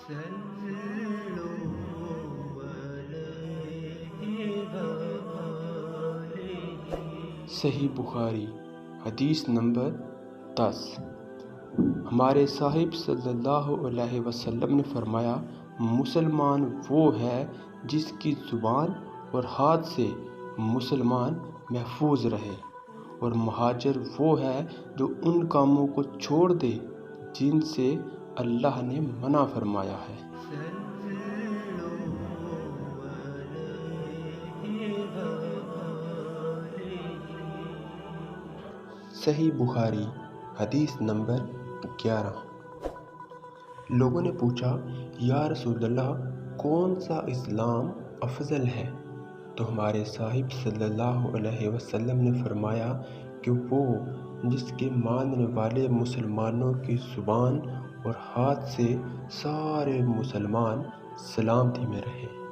صحیح بخاری حدیث نمبر 10۔ ہمارے صاحب صلی اللہ علیہ وسلم نے فرمایا، مسلمان وہ ہے جس کی زبان اور ہاتھ سے مسلمان محفوظ رہے، اور مہاجر وہ ہے جو ان کاموں کو چھوڑ دے جن سے اللہ نے منع فرمایا ہے۔ صحیح بخاری حدیث نمبر 11۔ لوگوں نے پوچھا، یا رسول اللہ، کون سا اسلام افضل ہے؟ تو ہمارے صاحب صلی اللہ علیہ وسلم نے فرمایا کہ وہ جس کے ماننے والے مسلمانوں کی زبان اور ہاتھ سے سارے مسلمان سلامتی میں رہے۔